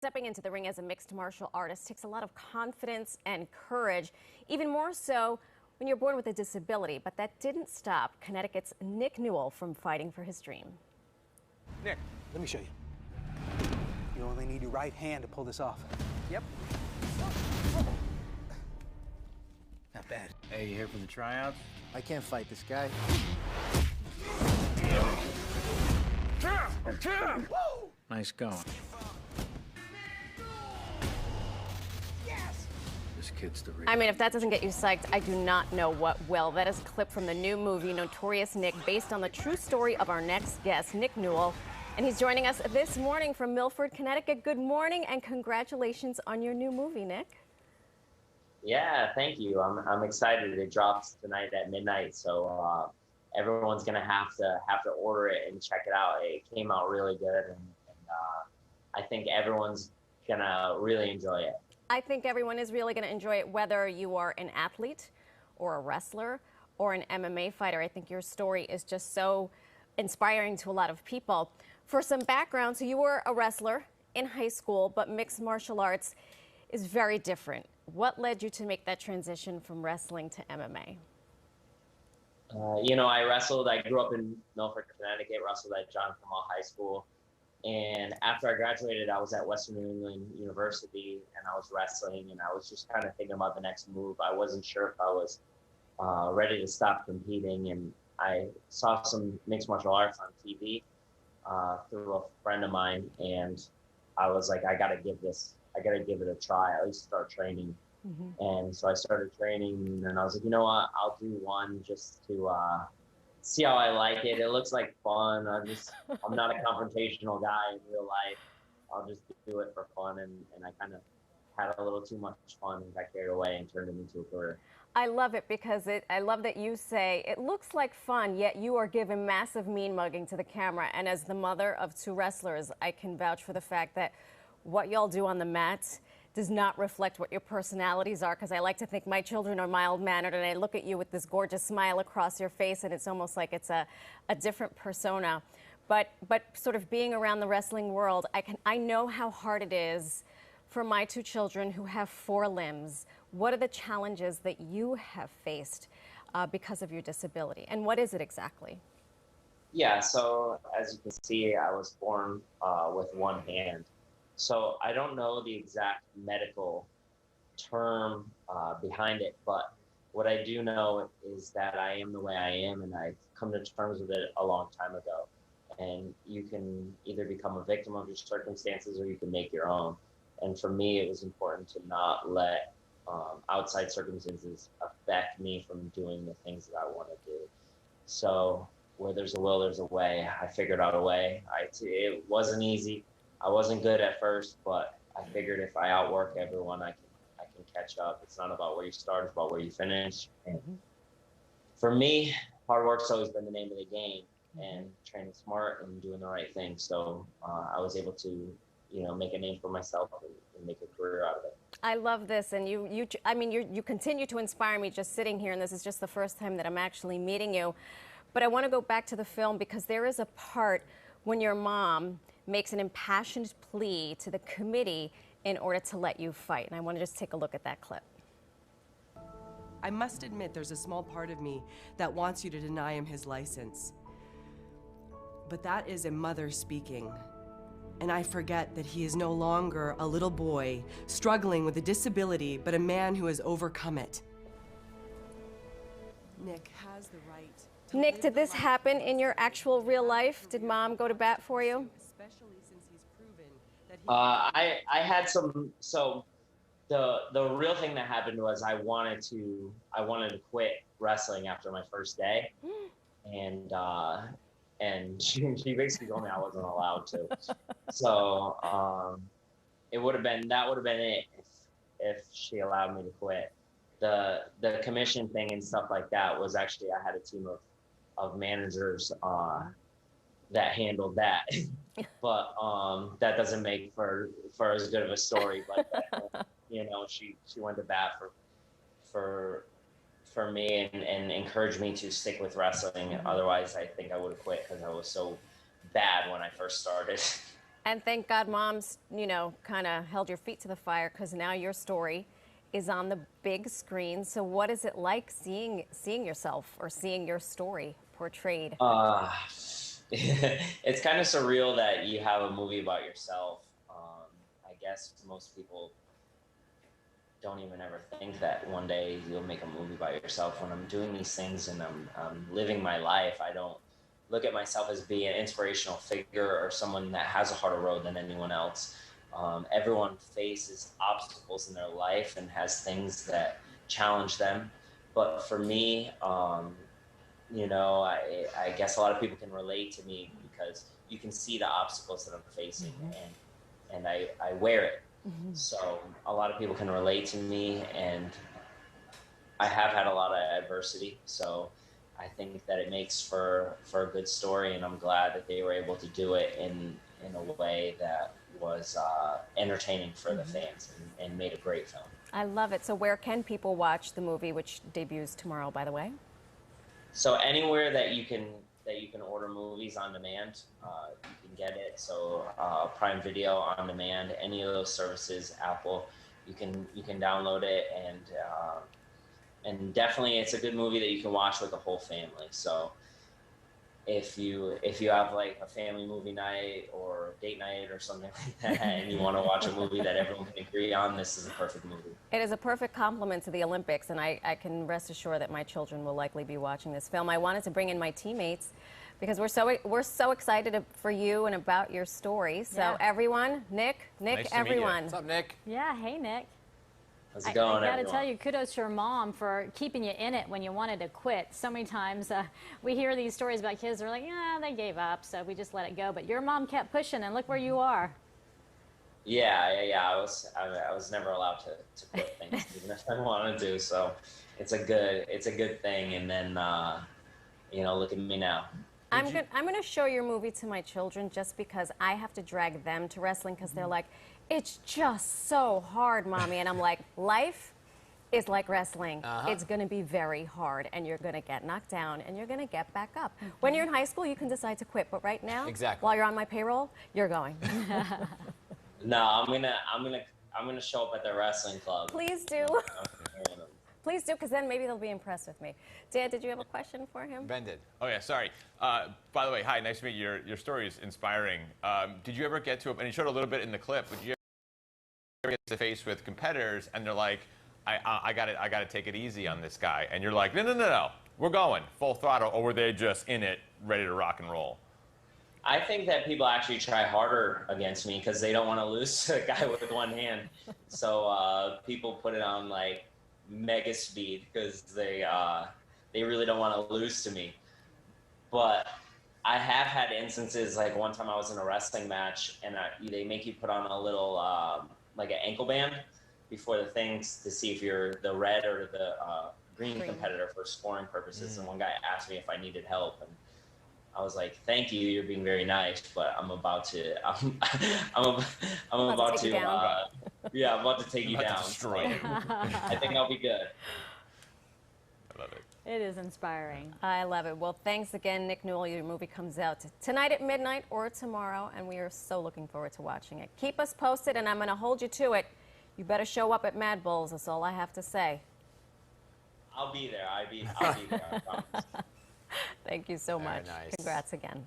Stepping into the ring as a mixed martial artist takes a lot of confidence and courage, even more so when you're born with a disability. But that didn't stop Connecticut's Nick Newell from fighting for his dream. Nick, let me show you. You only need your right hand to pull this off. Yep. Not bad. Hey, you here for the tryouts? I can't fight this guy. Nice going. This kid's the real. I mean, if that doesn't get you psyched, I do not know what will. That is a clip from the new movie, Notorious Nick, based on the true story of our next guest, Nick Newell. And he's joining us this morning from Milford, Connecticut. Good morning and congratulations on your new movie, Nick. Yeah, thank you. I'm excited. It drops tonight at midnight, so everyone's gonna have to order it and check it out. It came out really good, and I think everyone's gonna really enjoy it. I think everyone is really going to enjoy it, whether you are an athlete or a wrestler or an MMA fighter. I think your story is just so inspiring to a lot of people. For some background, so you were a wrestler in high school, but mixed martial arts is very different. What led you to make that transition from wrestling to MMA? I wrestled. I grew up in Milford, Connecticut, wrestled at John Kamal High School. And after I graduated, I was at Western New England University, and I was wrestling, and I was just kind of thinking about the next move. I wasn't sure if I was ready to stop competing, and I saw some mixed martial arts on TV through a friend of mine, and I was like, I gotta give it a try, at least start training. And so I started training, and I was like, you know what, I'll do one just to see how I like it. It looks like fun. I'm not a confrontational guy in real life. I'll just do it for fun, and I kind of had a little too much fun and got carried away and turned it into a career. I love it because I love that you say it looks like fun, yet you are giving massive mean mugging to the camera. And as the mother of two wrestlers, I can vouch for the fact that what y'all do on the mat does not reflect what your personalities are, because I like to think my children are mild-mannered, and I look at you with this gorgeous smile across your face, and it's almost like it's a different persona. But sort of being around the wrestling world, I know how hard it is for my two children who have 4 limbs. What are the challenges that you have faced because of your disability, and what is it exactly? Yeah, so as you can see, I was born with one hand. So I don't know the exact medical term behind it, but what I do know is that I am the way I am, and I've come to terms with it a long time ago. And you can either become a victim of your circumstances or you can make your own. And for me, it was important to not let outside circumstances affect me from doing the things that I want to do. So where there's a will, there's a way. I figured out a way. It wasn't easy. I wasn't good at first, but I figured if I outwork everyone, I can catch up. It's not about where you start, it's about where you finish. And for me, hard work's always been the name of the game, and training smart and doing the right thing. So I was able to, make a name for myself and make a career out of it. I love this, and you continue to inspire me just sitting here, and this is just the first time that I'm actually meeting you. But I want to go back to the film because there is a part when your mom makes an impassioned plea to the committee in order to let you fight. And I want to just take a look at that clip. I must admit there's a small part of me that wants you to deny him his license. But that is a mother speaking. And I forget that he is no longer a little boy struggling with a disability, but a man who has overcome it. Nick has the right to Nick, did this happen in your actual real life? Did mom go to bat for you? I had some. So the real thing that happened was I wanted to quit wrestling after my first day, and she basically told me I wasn't allowed to. So that would have been it if she allowed me to quit. The commission thing and stuff like that was actually, I had a team of managers that handled that. But that doesn't make for as good of a story. But she went to bat for me and encouraged me to stick with wrestling. Otherwise, I think I would have quit because I was so bad when I first started. And thank God Mom's, you know, kind of held your feet to the fire, because now your story is on the big screen. So what is it like seeing yourself or seeing your story portrayed? It's kind of surreal that you have a movie about yourself. I guess most people don't even ever think that one day you'll make a movie by yourself. When I'm doing these things and I'm living my life, I don't look at myself as being an inspirational figure or someone that has a harder road than anyone else. Everyone faces obstacles in their life and has things that challenge them. But for me, you know, I guess a lot of people can relate to me because you can see the obstacles that I'm facing, and I wear it. So a lot of people can relate to me, and I have had a lot of adversity. So I think that it makes for a good story, and I'm glad that they were able to do it in a way that was entertaining for the fans and made a great film. I love it. So where can people watch the movie, which debuts tomorrow, by the way? So anywhere that you can order movies on demand, you can get it. So Prime Video on demand, any of those services, Apple, you can download it, and definitely it's a good movie that you can watch with the whole family. So if you have like a family movie night or date night or something like that, and you want to watch a movie that everyone can agree on, this is a perfect movie. It is a perfect complement to the Olympics, and I can rest assured that my children will likely be watching this film. I wanted to bring in my teammates because we're so excited for you and about your story. So Yeah. everyone, Nick, Nice to meet you. everyone. What's up, Nick? Yeah, hey, Nick. How's it going, I gotta everyone? tell you, kudos to your mom for keeping you in it when you wanted to quit. So many times we hear these stories about kids that are like, yeah, they gave up, so we just let it go. But your mom kept pushing, and look where you are. Yeah. I was never allowed to quit things, even if I wanted to. So it's a good thing. And then you know, look at me now. I'm gonna show your movie to my children just because I have to drag them to wrestling because they're like, it's just so hard, Mommy. And I'm like, life is like wrestling. It's gonna be very hard, and you're gonna get knocked down, and you're gonna get back up. When you're in high school, you can decide to quit, but right now, Exactly. while you're on my payroll, you're going. No, I'm gonna show up at the wrestling club. Please do. Please do, because then maybe they'll be impressed with me. Dan, did you have a question for him? Ben did. Oh yeah, sorry. By the way, hi, nice to meet you. Your story is inspiring. Did you ever get to, and you showed a little bit in the clip, but did you ever get to face with competitors and they're like, I gotta take it easy on this guy, and you're like, no, we're going full throttle, or were they just in it, ready to rock and roll? I think that people actually try harder against me because they don't want to lose to a guy with one hand. So people put it on like mega speed because they really don't want to lose to me. But I have had instances, like one time I was in a wrestling match and they make you put on a little like an ankle band before the things to see if you're the red or the green competitor for scoring purposes. And one guy asked me if I needed help, and I was like, "Thank you, you're being very nice, but I'm about to yeah, I'm about to take you About to down. destroy you. I think I'll be good." I love it. It is inspiring. I love it. Well, thanks again, Nick Newell. Your movie comes out tonight at midnight or tomorrow, and we are so looking forward to watching it. Keep us posted, and I'm going to hold you to it. You better show up at Mad Bulls. That's all I have to say. I'll be there. I'll be there. I promise. Thank you so Very much. nice. Congrats again.